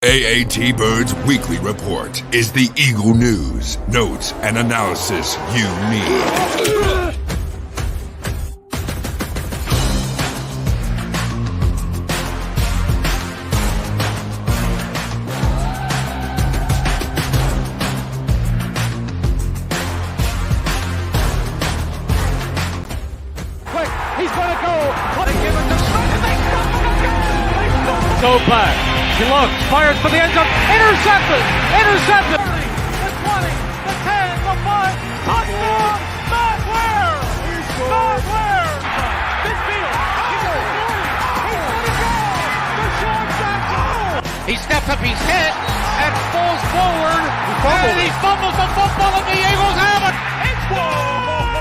AAT Birds Weekly Report is the Eagle news, notes, and analysis you need. Quick, he's gonna go. What a give it to Smith, and they stop him again. Go back. He looks, fires for the end zone, intercepted, the 20, the 10, the 5, touchdown, Matt Ware, midfield, he's gonna go, Deshaun Jackson. He steps up, he's hit, and falls forward, and he fumbles the football, and the Eagles have it, it's gone,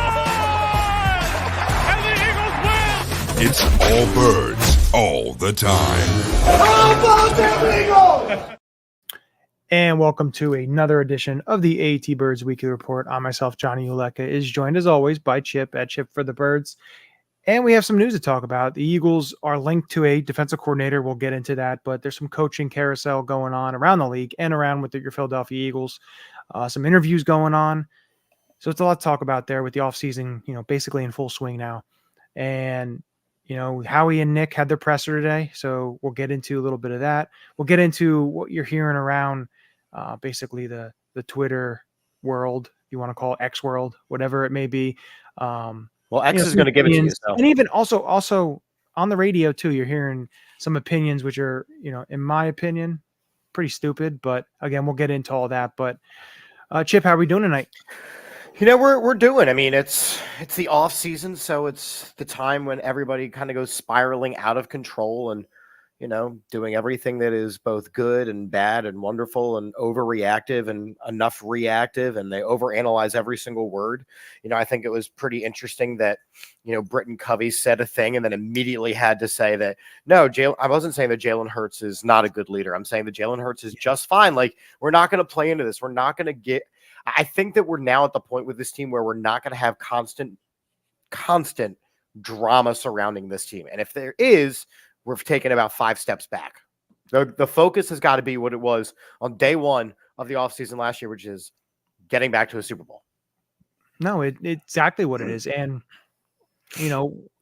and the Eagles win. It's all birds, all the time. And welcome to another edition of the AAT Birds Weekly Report. I myself, Johnny Uleka, is joined as always by Chip at Chip for the Birds. And we have some news to talk about. The Eagles are linked to a defensive coordinator. We'll get into that, but there's some coaching carousel going on around the league and around with your Philadelphia Eagles. Some interviews going on. So it's a lot to talk about there with the offseason, basically in full swing now. And Howie and Nick had their presser today, so we'll get into a little bit of that. We'll get into what you're hearing around basically the Twitter world, you want to call it X world, whatever it may be. Well, X is going to give it to you. So. And even also on the radio too, you're hearing some opinions which are, in my opinion, pretty stupid. But again, we'll get into all that. But Chip, how are we doing tonight? We're doing. I mean, it's the off season, so it's the time when everybody kind of goes spiraling out of control and, doing everything that is both good and bad and wonderful and overreactive and enough reactive, and they overanalyze every single word. I think it was pretty interesting that, Britton Covey said a thing and then immediately had to say that, no, I wasn't saying that Jalen Hurts is not a good leader. I'm saying that Jalen Hurts is just fine. Like, we're not going to play into this. We're not going to get – I think that we're now at the point with this team where we're not going to have constant drama surrounding this team. And if there is, we're taking about 5 steps back. The focus has got to be what it was on day one of the offseason last year, which is getting back to a Super Bowl. No, it's exactly what it is. And,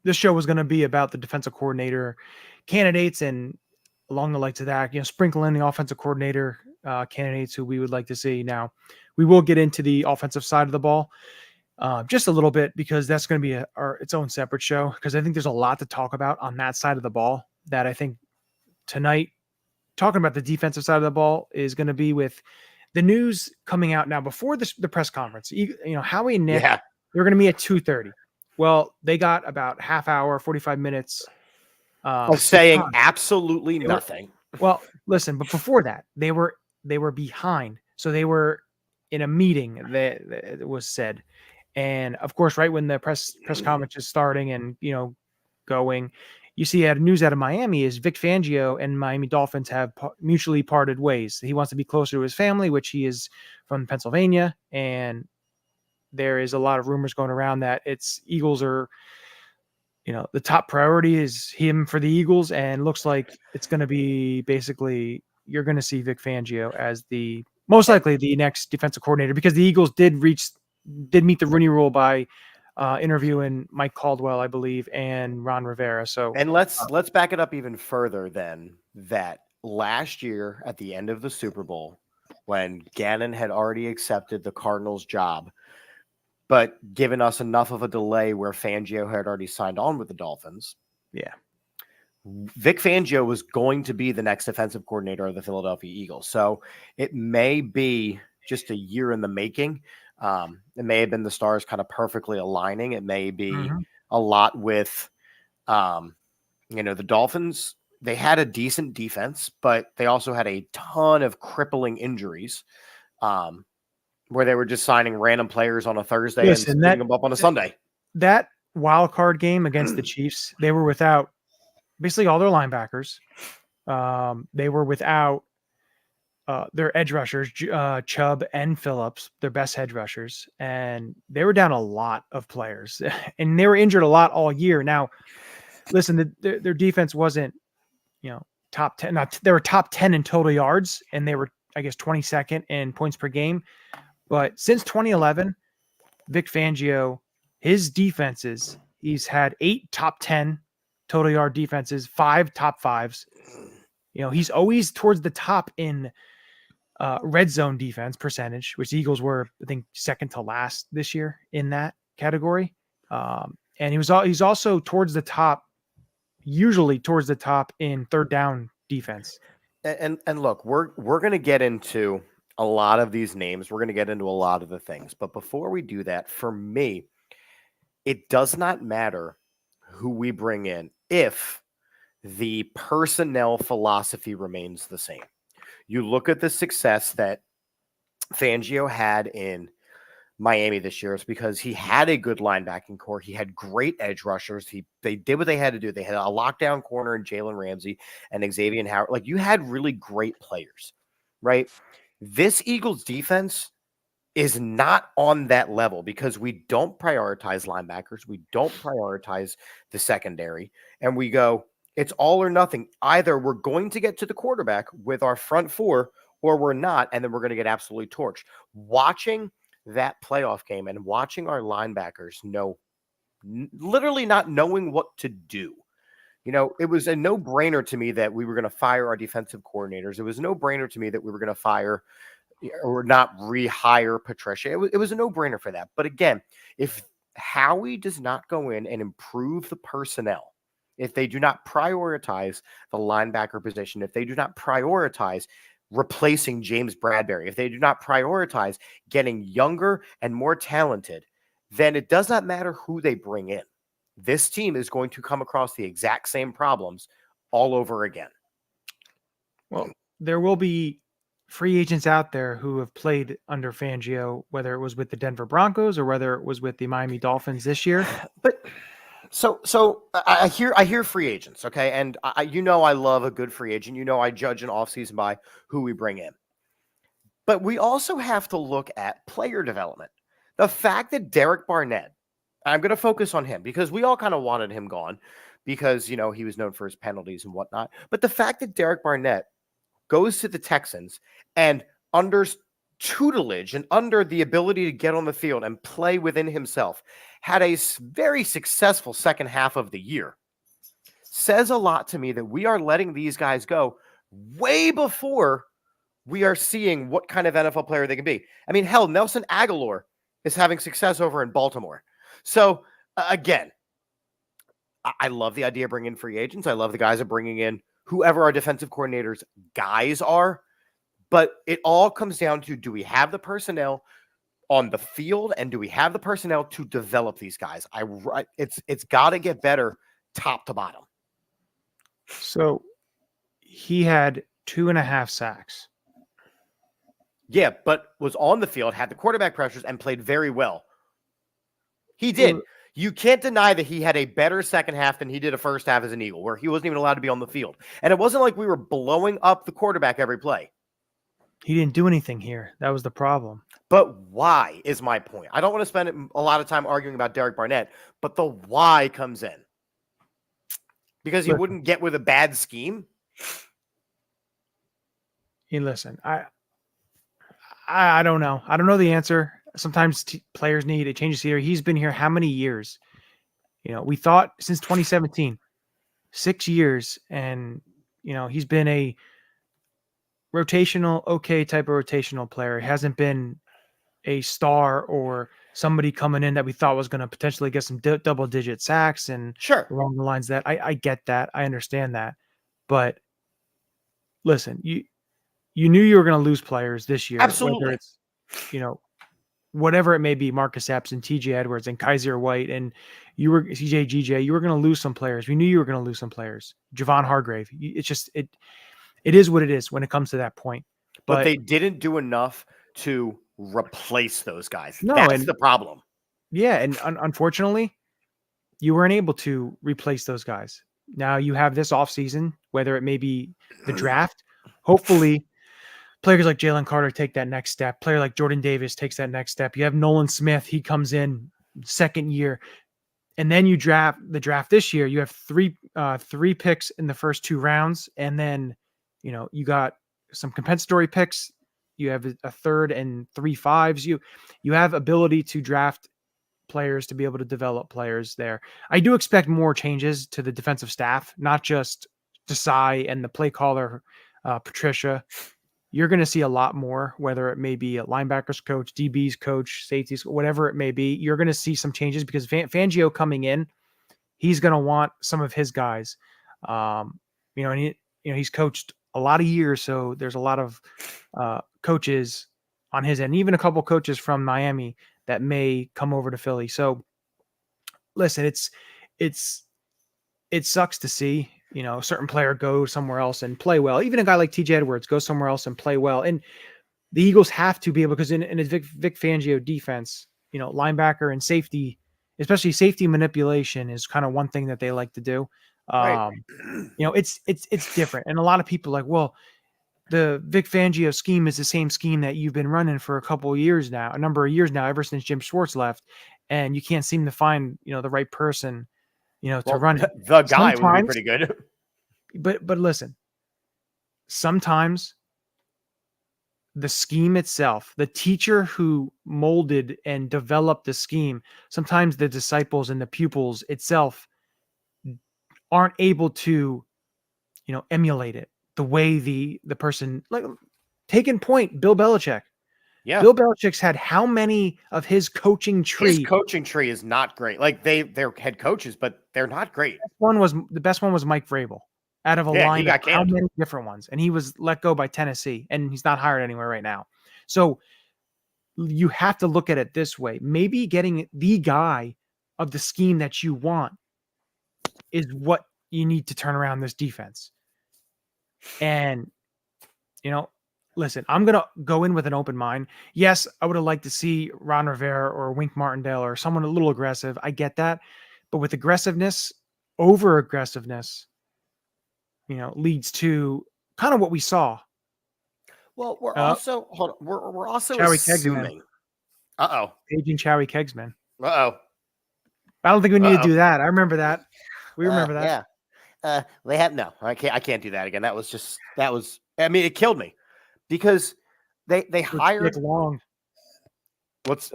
this show was going to be about the defensive coordinator candidates and along the likes of that, sprinkle in the offensive coordinator candidates who we would like to see. Now, we will get into the offensive side of the ball just a little bit because that's going to be its own separate show because I think there's a lot to talk about on that side of the ball that I think tonight, talking about the defensive side of the ball, is going to be with the news coming out now before the press conference. Howie and Nick, they're going to meet at 2:30. Well, they got about half hour, 45 minutes. Of saying absolutely nothing. Well, listen, but before that, they were behind. So they were in a meeting that was said. And of course, right when the press conference is starting and, going, you see news out of Miami is Vic Fangio and Miami Dolphins have mutually parted ways. He wants to be closer to his family, which he is from Pennsylvania. And there is a lot of rumors going around that Eagles are, the top priority is him for the Eagles. And looks like it's going to be basically, you're going to see Vic Fangio as most likely the next defensive coordinator because the Eagles did meet the Rooney Rule by interviewing Mike Caldwell, I believe, and Ron Rivera. So, and let's back it up even further than that. Last year at the end of the Super Bowl, when Gannon had already accepted the Cardinals job, but given us enough of a delay where Fangio had already signed on with the Dolphins. Yeah. Vic Fangio was going to be the next defensive coordinator of the Philadelphia Eagles. So it may be just a year in the making. It may have been the stars kind of perfectly aligning. It may be a lot with, the Dolphins. They had a decent defense, but they also had a ton of crippling injuries where they were just signing random players on a Thursday and picking them up on a Sunday. That wild card game against the Chiefs, they were without basically all their linebackers. They were without their edge rushers, Chubb and Phillips, their best edge rushers. And they were down a lot of players. And they were injured a lot all year. Now, listen, their defense wasn't, top 10. They were top 10 in total yards, and they were, I guess, 22nd in points per game. But since 2011, Vic Fangio, his defenses, he's had 8 top 10 total yard defenses, 5 top 5s. He's always towards the top in red zone defense percentage, which the Eagles were, I think, second to last this year in that category. And he's also towards the top, usually towards the top in third down defense. And look, we're going to get into a lot of these names. We're going to get into a lot of the things. But before we do that, for me, it does not matter who we bring in if the personnel philosophy remains the same. You look at the success that Fangio had in Miami this year is because he had a good linebacking core. He had great edge rushers. They did what they had to do. They had a lockdown corner in Jalen Ramsey and Xavier Howard. Like, you had really great players, right? This Eagles defense is not on that level because we don't prioritize linebackers. We don't prioritize the secondary. And we go, it's all or nothing. Either we're going to get to the quarterback with our front four or we're not, and then we're going to get absolutely torched. Watching that playoff game and watching our linebackers literally not knowing what to do. It was a no-brainer to me that we were going to fire our defensive coordinators. It was a no-brainer to me that we were going to fire or not rehire Patricia. It was a no-brainer for that. But again, if Howie does not go in and improve the personnel, if they do not prioritize the linebacker position, if they do not prioritize replacing James Bradbury, if they do not prioritize getting younger and more talented, then it does not matter who they bring in. This team is going to come across the exact same problems all over again. Well, there will be free agents out there who have played under Fangio, whether it was with the Denver Broncos or whether it was with the Miami Dolphins this year. But so I hear free agents, okay? And I love a good free agent. I judge an offseason by who we bring in. But we also have to look at player development. The fact that Derek Barnett, I'm going to focus on him because we all kind of wanted him gone because, he was known for his penalties and whatnot. But the fact that Derek Barnett goes to the Texans and under tutelage and under the ability to get on the field and play within himself, had a very successful second half of the year, says a lot to me that we are letting these guys go way before we are seeing what kind of NFL player they can be. I mean, hell, Nelson Aguilar is having success over in Baltimore. So, again, I love the idea of bringing in free agents. I love the guys of bringing in whoever our defensive coordinators guys are. But it all comes down to, do we have the personnel on the field, and do we have the personnel to develop these guys? It's got to get better top to bottom. So he had 2.5 sacks. Yeah, but was on the field, had the quarterback pressures, and played very well. He did. You can't deny that he had a better second half than he did a first half as an Eagle, where he wasn't even allowed to be on the field. And it wasn't like we were blowing up the quarterback every play. He didn't do anything here. That was the problem. But why is my point. I don't want to spend a lot of time arguing about Derek Barnett, but the why comes in. Because he wouldn't get with a bad scheme? Hey, listen, I don't know. I don't know the answer. Sometimes players need a change of scenery. He's been here how many years? We thought since 2017, 6 years, and he's been a rotational, okay type of rotational player. He hasn't been a star or somebody coming in that we thought was going to potentially get some double-digit sacks and sure along the lines that I get that. I understand that. But listen, you knew you were going to lose players this year. Absolutely. Whether it's, whatever it may be, Marcus Epps and TJ Edwards and Kaiser White and you were CJ GJ, you were going to lose some players. We knew you were going to lose some players. Javon Hargrave. It's just, it is what it is when it comes to that point. But they didn't do enough to replace those guys. No, that's the problem. Yeah, and unfortunately, you weren't able to replace those guys. Now you have this offseason, whether it may be the draft. Hopefully, players like Jalen Carter take that next step. Player like Jordan Davis takes that next step. You have Nolan Smith. He comes in second year. and then you draft this year. You have three picks in the first 2 rounds, and then you got some compensatory picks. You have a third and 3 5s. You have ability to draft players to be able to develop players there. I do expect more changes to the defensive staff, not just Desai and the play caller, Patricia. You're going to see a lot more, whether it may be a linebackers coach, DBs coach, safeties, whatever it may be. You're going to see some changes because Fangio coming in, he's going to want some of his guys. And he's coached a lot of years, so there's a lot of coaches on his end, even a couple coaches from Miami that may come over to Philly. So listen, it sucks to see, a certain player go somewhere else and play well. Even a guy like TJ Edwards go somewhere else and play well. And the Eagles have to be able, because in a Vic Fangio defense, linebacker and safety, especially safety manipulation, is kind of one thing that they like to do. Right. It's different. And a lot of people are like, well, the Vic Fangio scheme is the same scheme that you've been running for a number of years now, ever since Jim Schwartz left, and you can't seem to find, the right person, to run it. The guy would be pretty good. But listen, sometimes the scheme itself, the teacher who molded and developed the scheme, sometimes the disciples and the pupils itself aren't able to, emulate it the way the person, like, taking point, Bill Belichick. Yeah. Bill Belichick's had how many of his coaching tree? His coaching tree is not great. Like they're head coaches, but they're not great. The best one was Mike Vrabel, out of a line of how many different ones, and he was let go by Tennessee, and he's not hired anywhere right now. So you have to look at it this way: maybe getting the guy of the scheme that you want is what you need to turn around this defense. And listen, I'm going to go in with an open mind. Yes, I would have liked to see Ron Rivera or Wink Martindale or someone a little aggressive. I get that. But with aggressiveness, over aggressiveness, leads to kind of what we saw. Well, we're also Chowie assuming. Paging Chowie Kegsman. I don't think we need to do that. I remember that. We remember that. Yeah. I can't do that again. That was, it killed me. Because they hired Dick Long. What's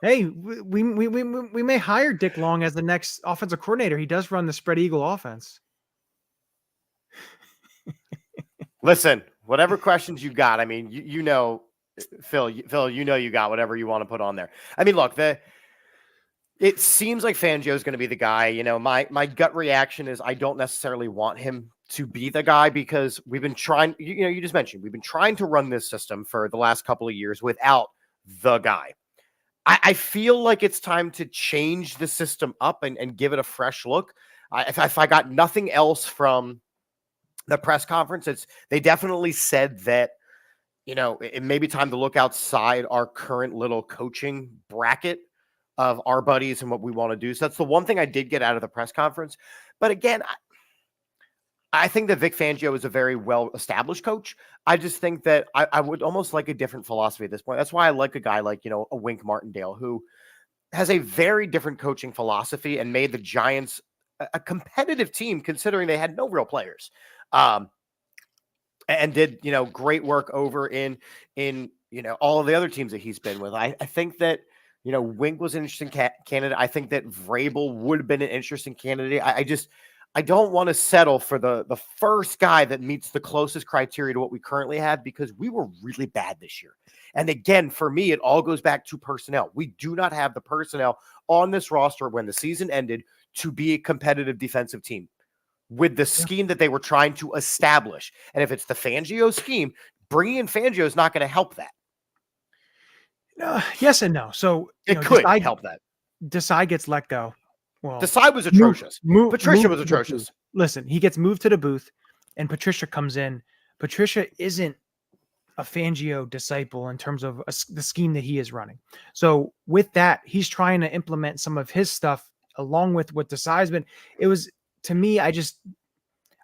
Hey, we may hire Dick Long as the next offensive coordinator. He does run the spread eagle offense. Listen, whatever questions you got, I mean, Phil, you got whatever you want to put on there. I mean, look, it seems like Fangio is going to be the guy. My gut reaction is I don't necessarily want him to be the guy, because we've been trying, you just mentioned, we've been trying to run this system for the last couple of years without the guy. I feel like it's time to change the system up and give it a fresh look. If I got nothing else from the press conference, they definitely said that, it may be time to look outside our current little coaching bracket of our buddies and what we want to do. So that's the one thing I did get out of the press conference. But again, I think that Vic Fangio is a very well-established coach. I just think that I would almost like a different philosophy at this point. That's why I like a guy like, a Wink Martindale, who has a very different coaching philosophy and made the Giants a competitive team, considering they had no real players. And did, great work over in all of the other teams that he's been with. I think that, Wink was an interesting candidate. I think that Vrabel would have been an interesting candidate. I don't want to settle for the first guy that meets the closest criteria to what we currently have, because we were really bad this year. And again, for me, it all goes back to personnel. We do not have the personnel on this roster when the season ended to be a competitive defensive team with the scheme that they were trying to establish. And if it's the Fangio scheme, bringing in Fangio is not going to help that. Yes and no. So it could help that. Desai gets let go. Well, Desai was atrocious. Patricia was atrocious. Listen, he gets moved to the booth, and Patricia comes in. Patricia isn't a Fangio disciple in terms of the scheme that he is running. So with that, he's trying to implement some of his stuff along with what Desai's been. It was, to me, I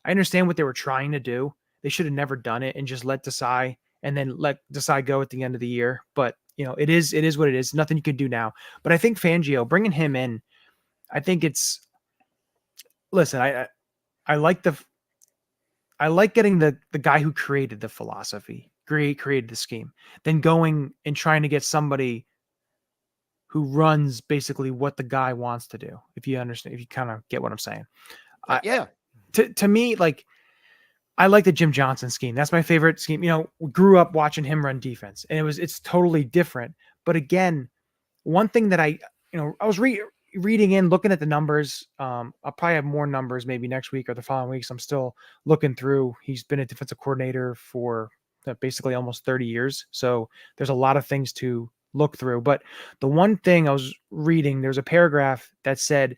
understand what they were trying to do. They should have never done it and just let Desai and then let Desai go at the end of the year. But it is what it is. Nothing you can do now. But I think Fangio, bringing him in, I think it's listen. I like getting the guy who created the philosophy, created the scheme, then going and trying to get somebody who runs basically what the guy wants to do. If you understand, if you kind of get what I'm saying. Yeah. To me, like, I like the Jim Johnson scheme. That's my favorite scheme. You know, we grew up watching him run defense, and it's totally different. But again, one thing that I was reading in, looking at the numbers. I'll probably have more numbers maybe next week or the following weeks. I'm still looking through. He's been a defensive coordinator for basically almost 30 years. So there's a lot of things to look through. But the one thing I was reading, there's a paragraph that said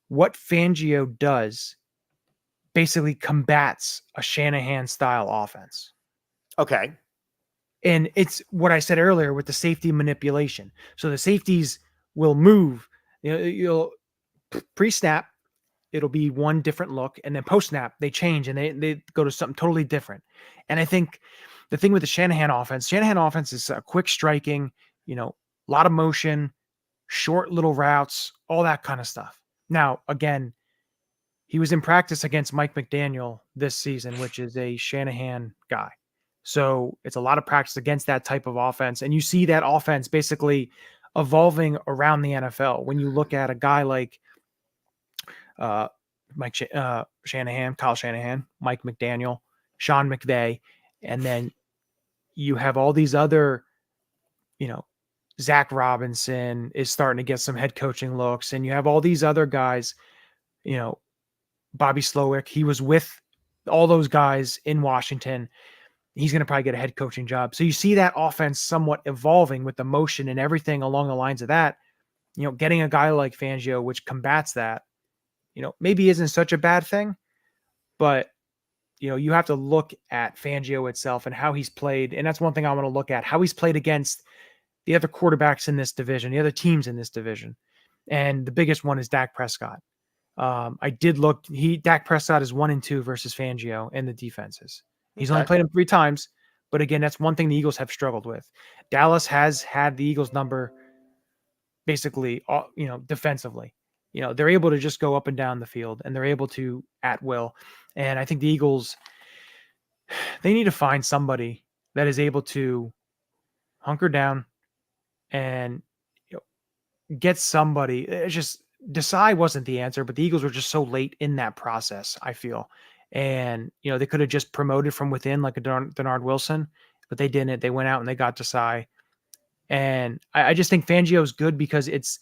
what Fangio does basically combats a Shanahan style offense. Okay. And it's what I said earlier with the safety manipulation. So the safeties will move. You'll pre-snap, it'll be one different look, and then post-snap they change and they go to something totally different. And I think the thing with the Shanahan offense is a quick striking, a lot of motion, short little routes, all that kind of stuff. Now, again, he was in practice against Mike McDaniel this season, which is a Shanahan guy. So it's a lot of practice against that type of offense. And you see that offense basically evolving around the NFL. When you look at a guy like Shanahan, Kyle Shanahan, Mike McDaniel, Sean McVay, and then you have all these other, Zach Robinson is starting to get some head coaching looks, and you have all these other guys, Bobby Slowick, he was with all those guys in Washington. He's going to probably get a head coaching job. So you see that offense somewhat evolving with the motion and everything along the lines of that. Getting a guy like Fangio, which combats that, maybe isn't such a bad thing, but you have to look at Fangio itself and how he's played. And that's one thing I want to look at, how he's played against the other quarterbacks in this division, the other teams in this division. And the biggest one is Dak Prescott. I did look, Dak Prescott is 1-2 versus Fangio in the defenses. He's only played him 3 times, but again, that's one thing the Eagles have struggled with. Dallas has had the Eagles number basically, defensively. They're able to just go up and down the field, and they're able to at will. And I think the Eagles, they need to find somebody that is able to hunker down and get somebody. It's just Desai wasn't the answer, but the Eagles were just so late in that process, I feel. And, they could have just promoted from within like a Denard Wilson, but they didn't. They went out and they got Desai. And I just think Fangio is good because it's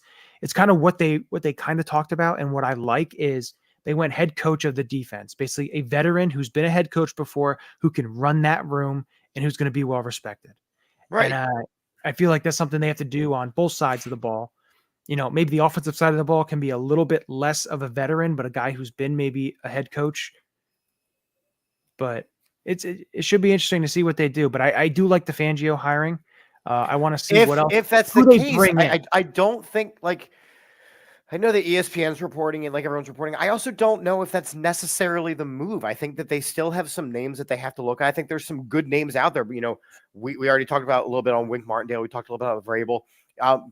kind of what they kind of talked about. And what I like is they went head coach of the defense, basically a veteran who's been a head coach before, who can run that room and who's going to be well respected. Right. And I feel like that's something they have to do on both sides of the ball. Maybe the offensive side of the ball can be a little bit less of a veteran, but a guy who's been maybe a head coach. But it should be interesting to see what they do. But I do like the Fangio hiring. I want to see what else. If that's the case, I don't think, like, I know that ESPN's reporting and like everyone's reporting. I also don't know if that's necessarily the move. I think that they still have some names that they have to look at. I think there's some good names out there. But, we already talked about a little bit on Wink Martindale. We talked a little bit about Vrabel.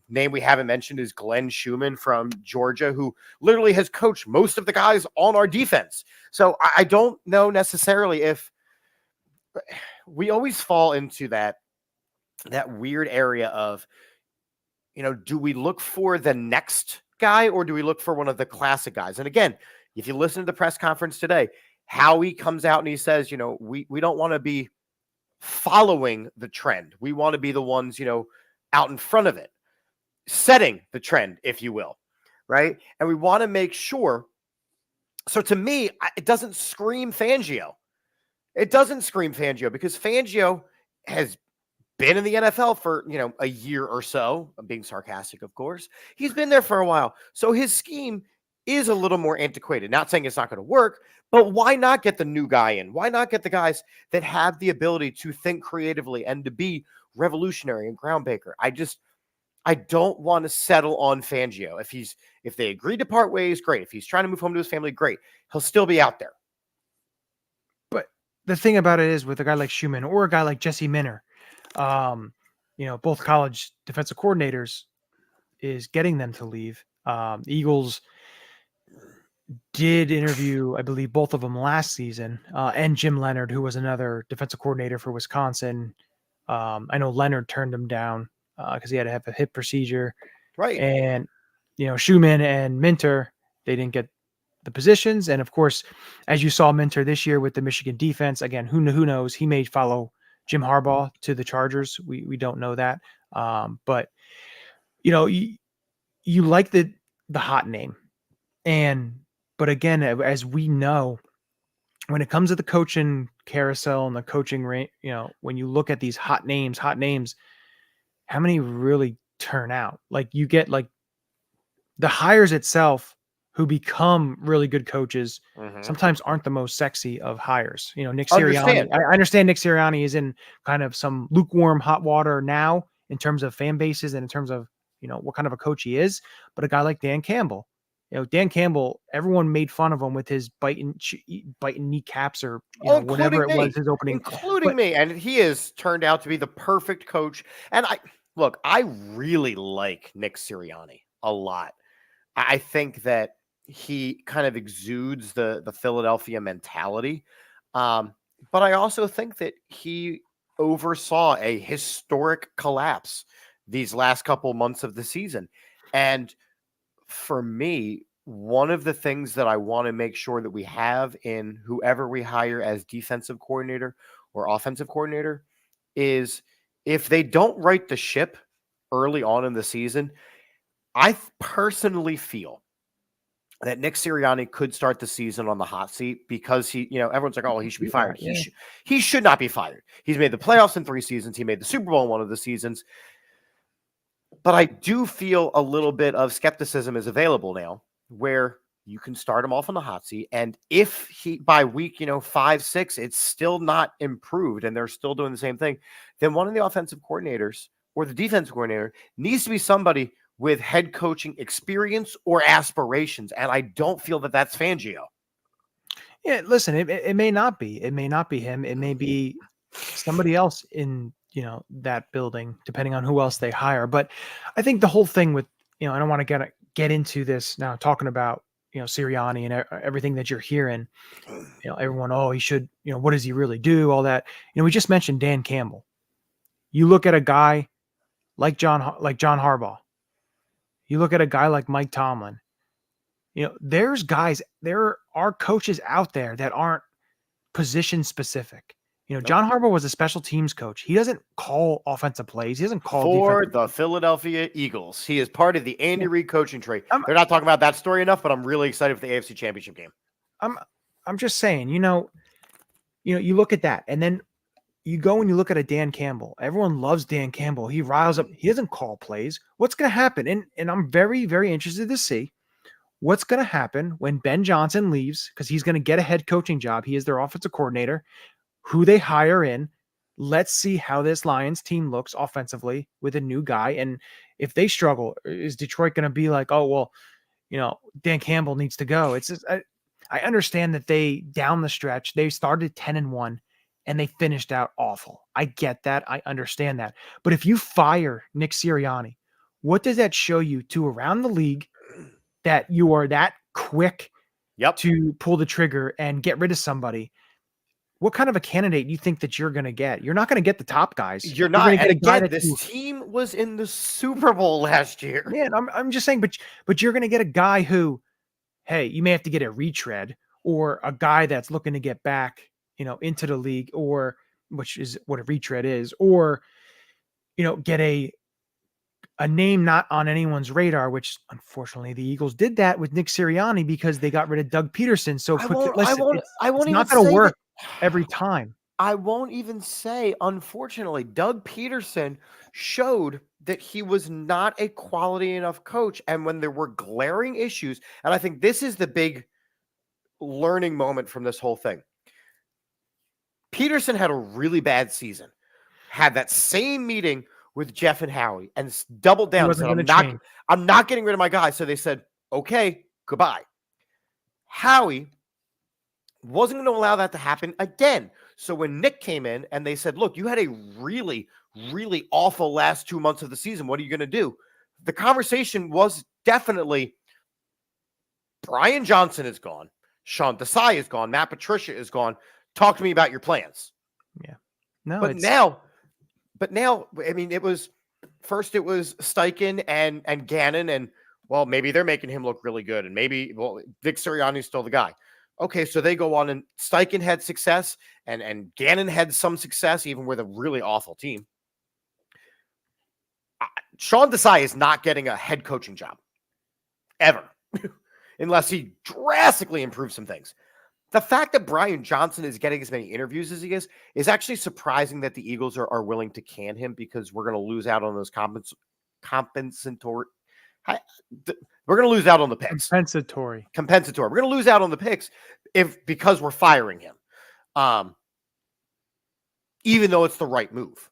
Name we haven't mentioned is Glenn Schumann from Georgia, who literally has coached most of the guys on our defense. So I don't know necessarily if we always fall into that weird area of, do we look for the next guy or do we look for one of the classic guys? And again, if you listen to the press conference today, Howie comes out and he says, we don't want to be following the trend. We want to be the ones, out in front of it, setting the trend, if you will. Right. And we want to make sure. So to me, it doesn't scream Fangio. It doesn't scream Fangio because Fangio has been in the NFL for, a year or so. I'm being sarcastic, of course. He's been there for a while. So his scheme is a little more antiquated. Not saying it's not going to work, but why not get the new guy in? Why not get the guys that have the ability to think creatively and to be revolutionary and groundbreaker? I don't want to settle on Fangio. If they agree to part ways, great. If he's trying to move home to his family, great. He'll still be out there. But the thing about it is with a guy like Schumann or a guy like Jesse Minner, both college defensive coordinators, is getting them to leave. The Eagles, did interview, I believe, both of them last season, and Jim Leonard, who was another defensive coordinator for Wisconsin. I know Leonard turned him down because he had to have a hip procedure. Right. And, Schumann and Minter, they didn't get the positions. And of course, as you saw Minter this year with the Michigan defense, again, who knows? He may follow Jim Harbaugh to the Chargers. We don't know that. But, you like the hot name. But again, as we know, when it comes to the coaching carousel and the coaching range, when you look at these hot names, how many really turn out? Like you get like the hires itself who become really good coaches sometimes aren't the most sexy of hires. Nick Sirianni, I understand Nick Sirianni is in kind of some lukewarm hot water now in terms of fan bases and in terms of, what kind of a coach he is. But a guy like Dan Campbell, Dan Campbell, everyone made fun of him with his biting kneecaps or whatever it was, his opening. Including me. And he has turned out to be the perfect coach. And I really like Nick Sirianni a lot. I think that he kind of exudes the Philadelphia mentality. But I also think that he oversaw a historic collapse these last couple months of the season. And for me, one of the things that I want to make sure that we have in whoever we hire as defensive coordinator or offensive coordinator is if they don't right the ship early on in the season, I personally feel that Nick Sirianni could start the season on the hot seat because he, everyone's like, oh, he should be fired. Yeah. He should not be fired. He's made the playoffs in 3 seasons. He made the Super Bowl in one of the seasons. But I do feel a little bit of skepticism is available now where you can start him off on the hot seat. And if he, by week, 5, 6, it's still not improved and they're still doing the same thing, then one of the offensive coordinators or the defensive coordinator needs to be somebody with head coaching experience or aspirations. And I don't feel that that's Fangio. Yeah, listen, it may not be. It may not be him. It may be somebody else in, that building, depending on who else they hire. But I think the whole thing with, I don't want to get into this now talking about, Sirianni and everything that you're hearing, everyone, oh, he should, what does he really do? All that, we just mentioned Dan Campbell. You look at a guy like John Harbaugh. You look at a guy like Mike Tomlin. There are coaches out there that aren't position specific. John Harbaugh was a special teams coach. He doesn't call offensive plays. He doesn't call for the Philadelphia Eagles. He is part of the Andy Reid coaching tree. They're not talking about that story enough, but I'm really excited for the AFC Championship game. I'm just saying, you look at that, and then you go and you look at a Dan Campbell. Everyone loves Dan Campbell. He riles up. He doesn't call plays. What's going to happen? And I'm very, very interested to see what's going to happen when Ben Johnson leaves because he's going to get a head coaching job. He is their offensive coordinator. Who they hire in. Let's see how this Lions team looks offensively with a new guy. And if they struggle, is Detroit going to be like, oh, well, Dan Campbell needs to go. It's just, I understand that they, down the stretch, they started 10-1 and they finished out awful. I get that. I understand that. But if you fire Nick Sirianni, what does that show you to around the league that you are that quick to pull the trigger and get rid of somebody? What kind of a candidate do you think that you're going to get? You're not going to get the top guys. You're not. And again, this team was in the Super Bowl last year. Yeah, I'm just saying, but you're going to get a guy who, hey, you may have to get a retread or a guy that's looking to get back, into the league, or which is what a retread is, or get a name not on anyone's radar, which unfortunately the Eagles did that with Nick Sirianni because they got rid of Doug Peterson so quickly. It's not going to work every time. I won't even say, unfortunately, Doug Peterson showed that he was not a quality enough coach. And when there were glaring issues, and I think this is the big learning moment from this whole thing. Peterson had a really bad season, had that same meeting with Jeff and Howie and doubled down. Said, I'm not getting rid of my guy. So they said, okay, goodbye. Howie wasn't going to allow that to happen again. So when Nick came in and they said, look, you had a really, really awful last 2 months of the season. What are you going to do? The conversation was definitely Brian Johnson is gone. Sean Desai is gone. Matt Patricia is gone. Talk to me about your plans. Yeah. No, But now, I mean, it was Steichen and Gannon, and well, maybe they're making him look really good, and maybe Vic Sirianni's still the guy. Okay, so they go on, and Steichen had success, and Gannon had some success, even with a really awful team. Sean Desai is not getting a head coaching job ever, unless he drastically improves some things. The fact that Brian Johnson is getting as many interviews as he is actually surprising that the Eagles are willing to can him, because we're going to lose out on those compensatory. We're going to lose out on the picks. Compensatory. We're going to lose out on the picks because we're firing him, even though it's the right move.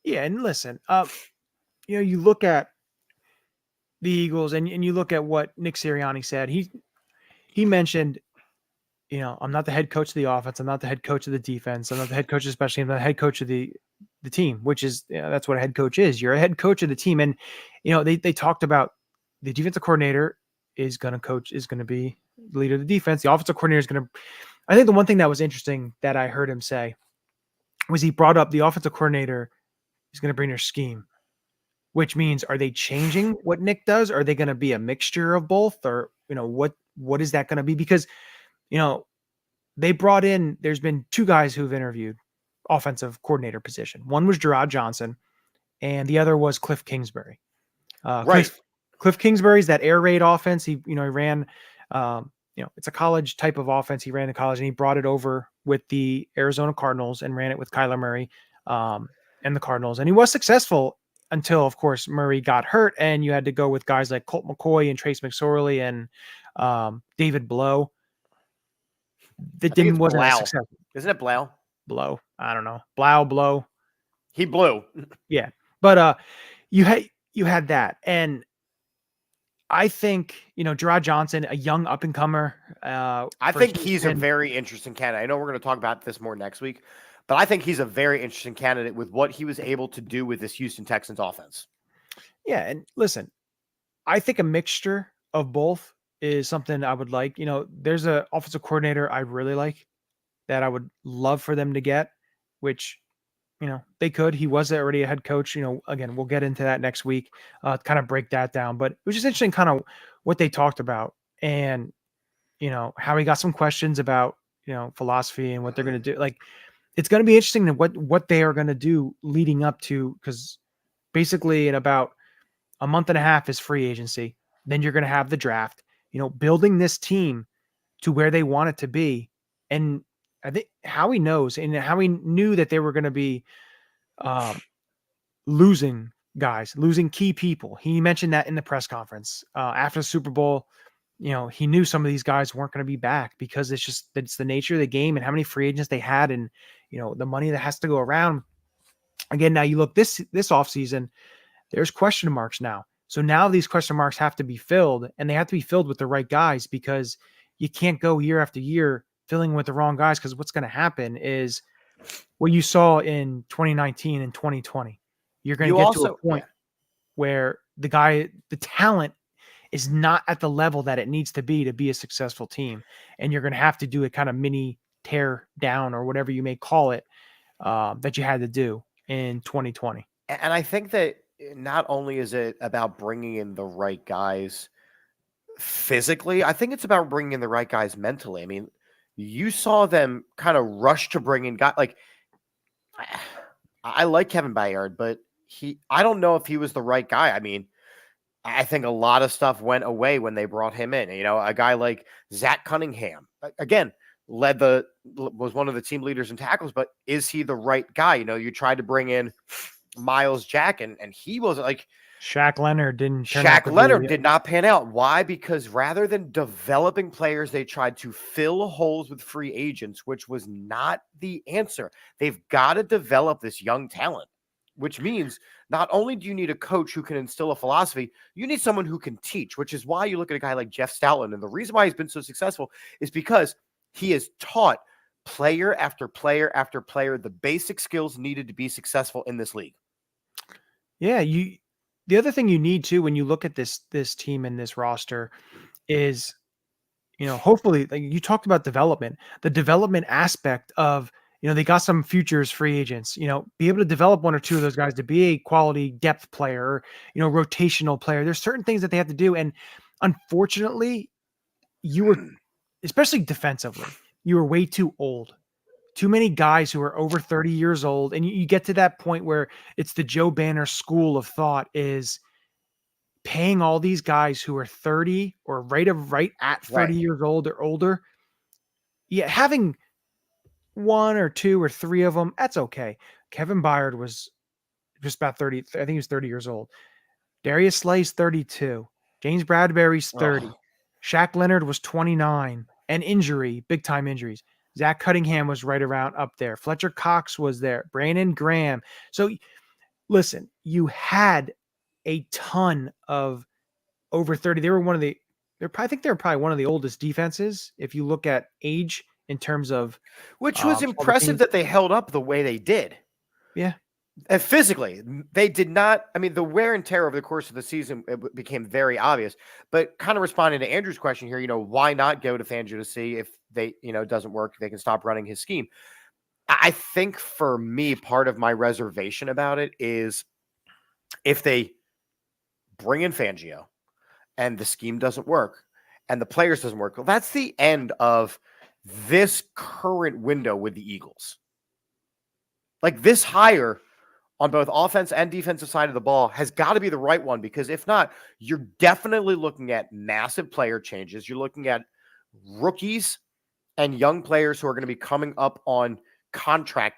Yeah, and listen, you look at the Eagles and you look at what Nick Sirianni said. He mentioned, I'm not the head coach of the offense. I'm not the head coach of the defense. I'm not the head coach, especially I'm not the head coach of the team, which is, that's what a head coach is. You're a head coach of the team. And, they talked about the defensive coordinator is going to be the leader of the defense. The offensive coordinator is going to, I think the one thing that was interesting that I heard him say was he brought up the offensive coordinator is going to bring their scheme, which means, are they changing what Nick does? Are they going to be a mixture of both? Or, what is that going to be? Because, they brought in, there's been two guys who've interviewed offensive coordinator position. One was Gerard Johnson and the other was Cliff Kingsbury. Right. Cliff Kingsbury's that air raid offense. He ran, it's a college type of offense. He ran in college and he brought it over with the Arizona Cardinals and ran it with Kyler Murray and the Cardinals. And he was successful until, of course, Murray got hurt and you had to go with guys like Colt McCoy and Trace McSorley and David Blow. Wasn't a success. Isn't it Blau? Blow. I don't know. Blow. He blew. Yeah. But you had that. And I think, Gerard Johnson, a young up and comer. I think he's a very interesting candidate. I know we're going to talk about this more next week, but I think he's a very interesting candidate with what he was able to do with this Houston Texans offense. Yeah. And listen, I think a mixture of both is something I would like. There's an offensive coordinator I really like that I would love for them to get, which, they could. He was already a head coach. Again, we'll get into that next week, kind of break that down. But it was just interesting kind of what they talked about and, how he got some questions about, philosophy and what they're going to do. Like, it's going to be interesting to what they are going to do leading up to, because basically in about a month and a half is free agency. Then you're going to have the draft. Building this team to where they want it to be. And I think Howie knows, and Howie knew that they were going to be losing key people. He mentioned that in the press conference after the Super Bowl. He knew some of these guys weren't going to be back because it's the nature of the game and how many free agents they had and, the money that has to go around. Again, now you look this offseason, there's question marks now. So now these question marks have to be filled, and they have to be filled with the right guys, because you can't go year after year filling with the wrong guys, because what's going to happen is what you saw in 2019 and 2020. You're going to get to a point where the talent is not at the level that it needs to be a successful team. And you're going to have to do a kind of mini tear down or whatever you may call it that you had to do in 2020. And I think that not only is it about bringing in the right guys physically, I think it's about bringing in the right guys mentally. I mean, you saw them kind of rush to bring in guys. Like, I like Kevin Byard, but I don't know if he was the right guy. I mean, I think a lot of stuff went away when they brought him in. A guy like Zach Cunningham, again, was one of the team leaders in tackles, but is he the right guy? You tried to bring in Miles Jack and he wasn't like Shaq Leonard did not pan out. Why? Because rather than developing players, they tried to fill holes with free agents, which was not the answer. They've got to develop this young talent, which means not only do you need a coach who can instill a philosophy, you need someone who can teach, which is why you look at a guy like Jeff Stoutland. And the reason why he's been so successful is because he has taught player after player after player the basic skills needed to be successful in this league. Yeah, the other thing you need too when you look at this team and this roster is, hopefully, like you talked about development, the development aspect of, they got some futures free agents, be able to develop one or two of those guys to be a quality depth player, rotational player. There's certain things that they have to do. And unfortunately, you were, especially defensively, you were way too old. Too many guys who are over 30 years old. And you get to that point where it's the Joe Banner school of thought is paying all these guys who are 30 or right at 30 years old or older. Yeah, having one or two or three of them, that's okay. Kevin Byard was just about 30. I think he was 30 years old. Darius Slay's 32. James Bradbury's 30. Oh. Shaq Leonard was 29. And big time injuries. Zach Cunningham was right around up there. Fletcher Cox was there. Brandon Graham. So listen, you had a ton of over 30. They were I think they were probably one of the oldest defenses if you look at age in terms of, which was impressive that they held up the way they did. Yeah. And physically, they did not. I mean, the wear and tear over the course of the season it became very obvious. But kind of responding to Andrew's question here, why not go to Fangio to see if they, doesn't work, they can stop running his scheme. I think for me, part of my reservation about it is if they bring in Fangio and the scheme doesn't work and the players doesn't work, well, that's the end of this current window with the Eagles. Like this hire on both offense and defensive side of the ball has got to be the right one, because if not, you're definitely looking at massive player changes. You're looking at rookies and young players who are going to be coming up on contracts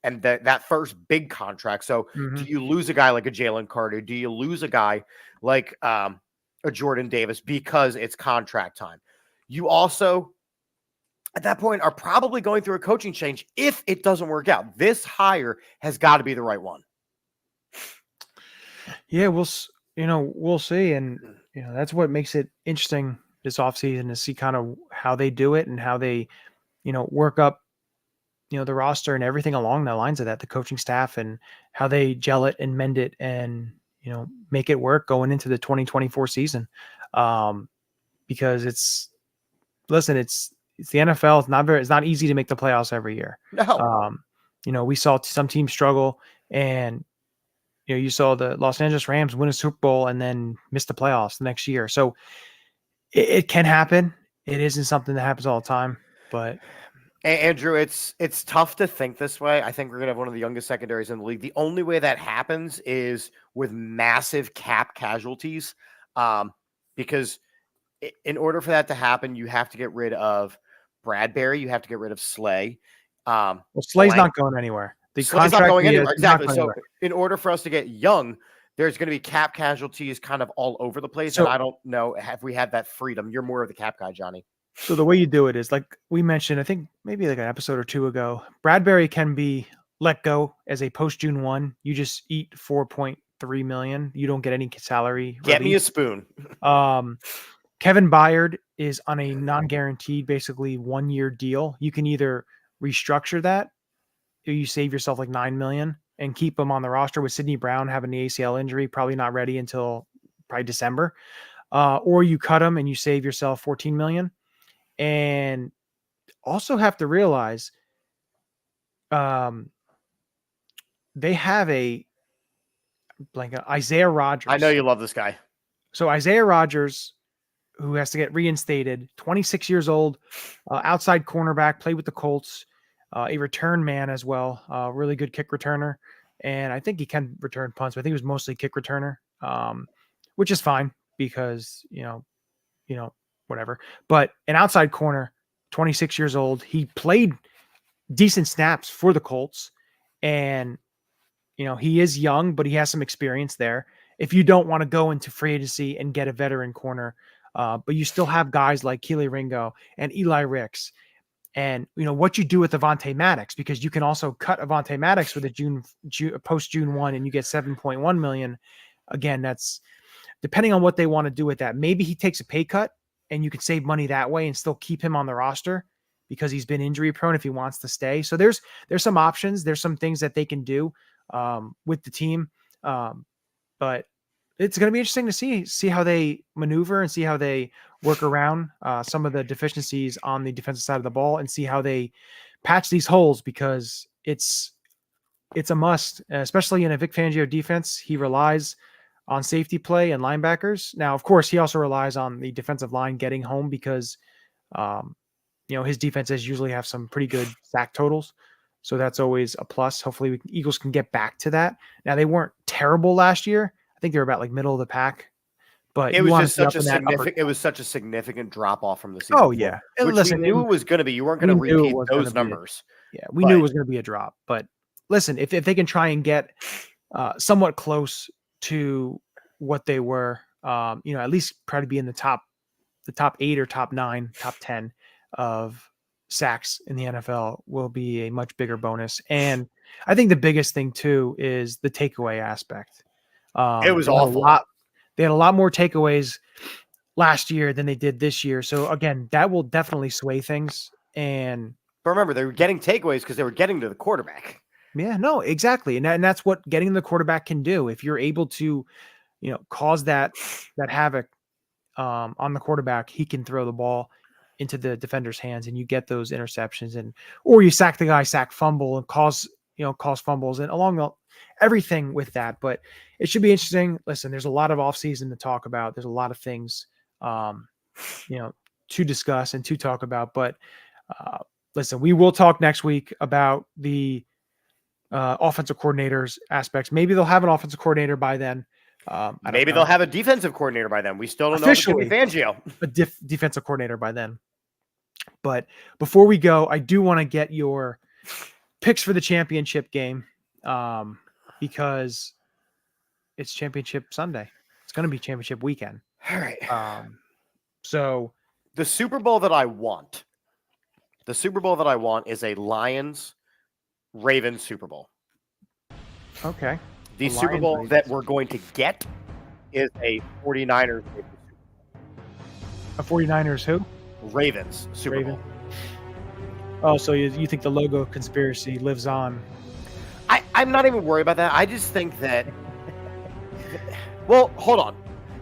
and that first big contract. So do you lose a guy like a Jalen Carter? Do you lose a guy like a Jordan Davis because it's contract time? You also, at that point, are probably going through a coaching change if it doesn't work out. This hire has got to be the right one. Yeah, we'll see. And, that's what makes it interesting this offseason to see kind of how they do it and how they, work up, the roster and everything along the lines of that, the coaching staff and how they gel it and mend it and, make it work going into the 2024 season. Because it's the NFL. It's not easy to make the playoffs every year. No. We saw some teams struggle, and you saw the Los Angeles Rams win a Super Bowl and then miss the playoffs the next year. So it can happen. It isn't something that happens all the time, but Andrew, it's tough to think this way. I think we're gonna have one of the youngest secondaries in the league. The only way that happens is with massive cap casualties, because in order for that to happen, you have to get rid of Bradbury. You have to get rid of Slay. Slay's not going anywhere. Slay's not going anywhere. Exactly. So in order for us to get young, there's going to be cap casualties kind of all over the place. So, and I don't know, have we had that freedom? You're more of the cap guy, Johnny. So the way you do it is like we mentioned, I think maybe like an episode or two ago, Bradbury can be let go as a post June 1. You just eat $4.3 million. You don't get any salary. Get me a spoon. Kevin Byard is on a non-guaranteed, basically 1-year deal. You can either restructure that, or you save yourself like $9 million and keep him on the roster with Sidney Brown having the ACL injury, probably not ready until probably December. Or you cut him and you save yourself $14 million. And also have to realize they have Isaiah Rodgers. I know you love this guy. So Isaiah Rodgers, who has to get reinstated, 26 years old, outside cornerback, played with the Colts, a return man as well, really good kick returner. And I think he can return punts, but I think he was mostly kick returner, which is fine because, whatever. But an outside corner, 26 years old, he played decent snaps for the Colts. And, he is young, but he has some experience there. If you don't want to go into free agency and get a veteran corner, but you still have guys like Keely Ringo and Eli Ricks, and what you do with Avonte Maddox, because you can also cut Avonte Maddox with a post June 1 and you get $7.1 million. Again, that's depending on what they want to do with that. Maybe he takes a pay cut and you can save money that way and still keep him on the roster because he's been injury prone if he wants to stay. So there's some options. There's some things that they can do with the team. But it's going to be interesting to see how they maneuver and see how they work around some of the deficiencies on the defensive side of the ball and see how they patch these holes, because it's a must, especially in a Vic Fangio defense. He relies on safety play and linebackers. Now, of course, he also relies on the defensive line getting home, because his defenses usually have some pretty good sack totals. So that's always a plus. Hopefully Eagles can get back to that. Now, they weren't terrible last year. I think they were about like middle of the pack. But it was just such a significant. It was such a significant drop off from the season. Oh yeah, which we knew it was going to be. You weren't going to repeat those numbers. We knew it was going to be a drop. But listen, if they can try and get somewhat close to what they were, at least try to be in the top 8 or top 9, top 10 of sacks in the NFL, will be a much bigger bonus. And I think the biggest thing too is the takeaway aspect. It was awful. They had a lot more takeaways last year than they did this year. So again, that will definitely sway things. But remember, they were getting takeaways because they were getting to the quarterback. Yeah, no, exactly. And that's what getting the quarterback can do. If you're able to, cause that havoc on the quarterback, he can throw the ball into the defender's hands and you get those interceptions, or you sack the guy, sack fumble, and cause fumbles, and along everything with that. But it should be interesting. Listen, there's a lot of offseason to talk about. There's a lot of things, to discuss and to talk about. But listen, we will talk next week about the offensive coordinators aspects. Maybe they'll have an offensive coordinator by then. Maybe they'll have a defensive coordinator by then. We still don't know if it's going to be Fangio. A defensive coordinator by then. But before we go, I do want to get your picks for the championship game, because it's championship Sunday. It's going to be championship weekend. All right. So the Super Bowl that I want is a Lions-Ravens Super Bowl. Okay. The Super Bowl that we're going to get is a 49ers. A 49ers who? Ravens Super Bowl. Oh, so you think the logo conspiracy lives on? I'm not even worried about that. I just think that well, hold on.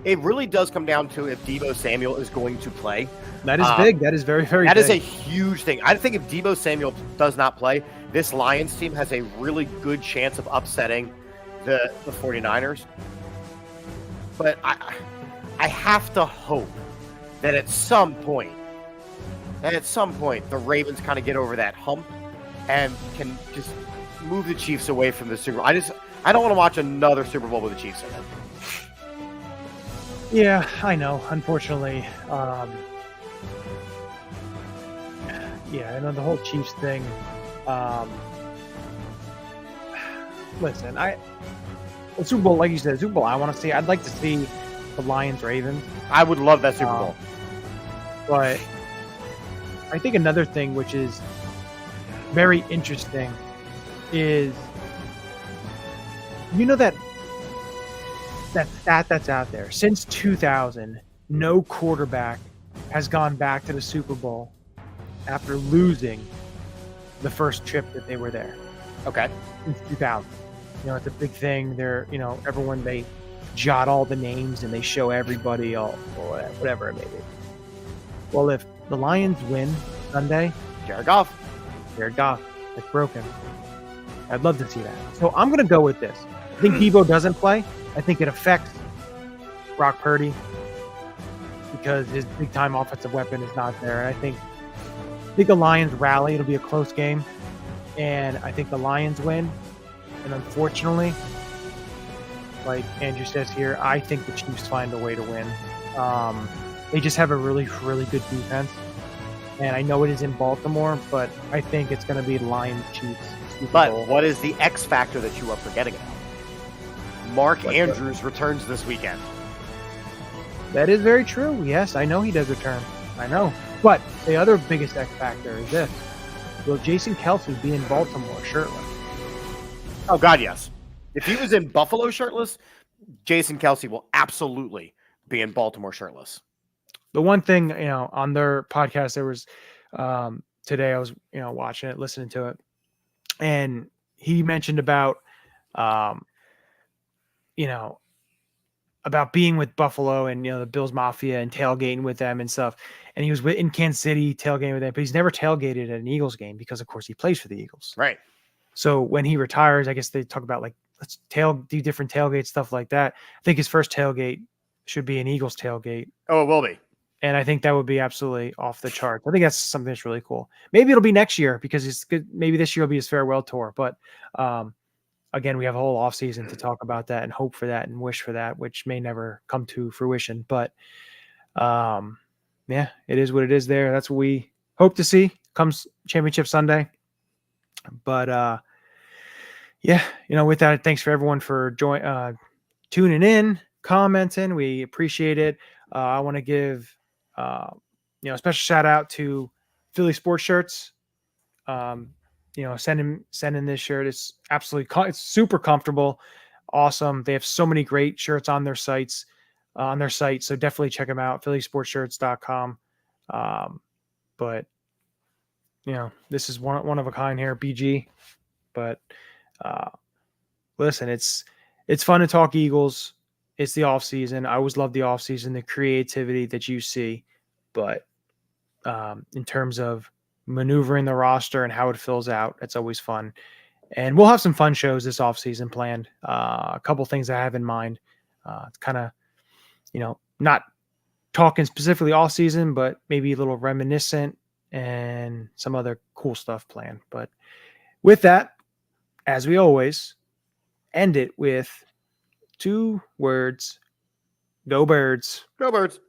It really does come down to if Deebo Samuel is going to play. That is big. That is very, very big. That is a huge thing. I think if Deebo Samuel does not play, this Lions team has a really good chance of upsetting the 49ers. But I have to hope that at some point the Ravens kind of get over that hump and can just move the Chiefs away from the Super Bowl. I don't want to watch another Super Bowl with the Chiefs in it. Yeah, I know. Unfortunately, yeah, I know the whole Chiefs thing. Listen, the Super Bowl, like you said, Super Bowl I want to see. I'd like to see the Lions-Ravens. I would love that Super Bowl. But I think another thing which is very interesting is, that stat that's out there. Since 2000, no quarterback has gone back to the Super Bowl after losing the first trip that they were there. Okay. Since 2000. It's a big thing. They're, everyone, they jot all the names and they show everybody or whatever it may be. Well, if the Lions win Sunday, Jared Goff, it's broken. I'd love to see that. So I'm going to go with this. I think Deebo doesn't play. I think it affects Brock Purdy because his big-time offensive weapon is not there. And I think the Lions rally. It'll be a close game. And I think the Lions win. And unfortunately, like Andrew says here, I think the Chiefs find a way to win. They just have a really, really good defense. And I know it is in Baltimore, but I think it's going to be Lions-Chiefs. But what is the X factor that you are forgetting about? Mark Andrews returns this weekend. That is very true. Yes, I know he does return. I know. But the other biggest X factor is this. Will Jason Kelce be in Baltimore shirtless? Oh, God, yes. If he was in Buffalo shirtless, Jason Kelce will absolutely be in Baltimore shirtless. The one thing, on their podcast, there was today I was, watching it, listening to it, and he mentioned about, about being with Buffalo and, the Bills Mafia and tailgating with them and stuff. And he was in Kansas City tailgating with them, but he's never tailgated at an Eagles game because, of course, he plays for the Eagles. Right. So when he retires, I guess they talk about like, let's do different tailgates, stuff like that. I think his first tailgate should be an Eagles tailgate. Oh, it will be. And I think that would be absolutely off the charts. I think that's something that's really cool. Maybe it'll be next year because it's good. Maybe this year will be his farewell tour. But again, we have a whole off season to talk about that and hope for that and wish for that, which may never come to fruition. But yeah, it is what it is there. That's what we hope to see comes Championship Sunday. But yeah, with that, thanks for everyone for tuning in, commenting. We appreciate it. I want to give a special shout out to Philly Sports Shirts. Sending this shirt. It's absolutely it's super comfortable, awesome. They have so many great shirts on their sites, so definitely check them out. phillysportshirts.com. But this is one of a kind here, BG. But listen, it's fun to talk Eagles. It's the off season. I always love the off season, the creativity that you see. But in terms of maneuvering the roster and how it fills out, it's always fun. And we'll have some fun shows this off season planned. A couple things I have in mind. It's kind of, not talking specifically all season, but maybe a little reminiscent and some other cool stuff planned. But with that, as we always end it with 2 words: go Birds. Go Birds.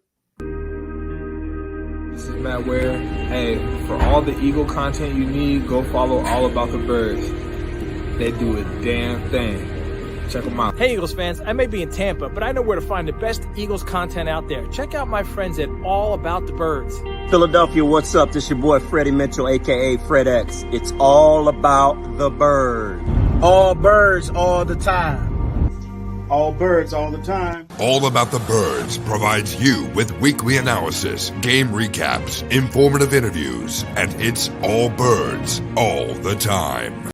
This is Matt Ware. Hey, for all the Eagle content you need, go follow All About the Birds. They do a damn thing. Check them out. Hey, Eagles fans, I may be in Tampa, but I know where to find the best Eagles content out there. Check out my friends at All About the Birds. Philadelphia, what's up? This your boy Freddie Mitchell, a.k.a. Fred X. It's all about the bird. All birds all the time. All birds all the time. All About the Birds provides you with weekly analysis, game recaps, informative interviews, and it's all birds all the time.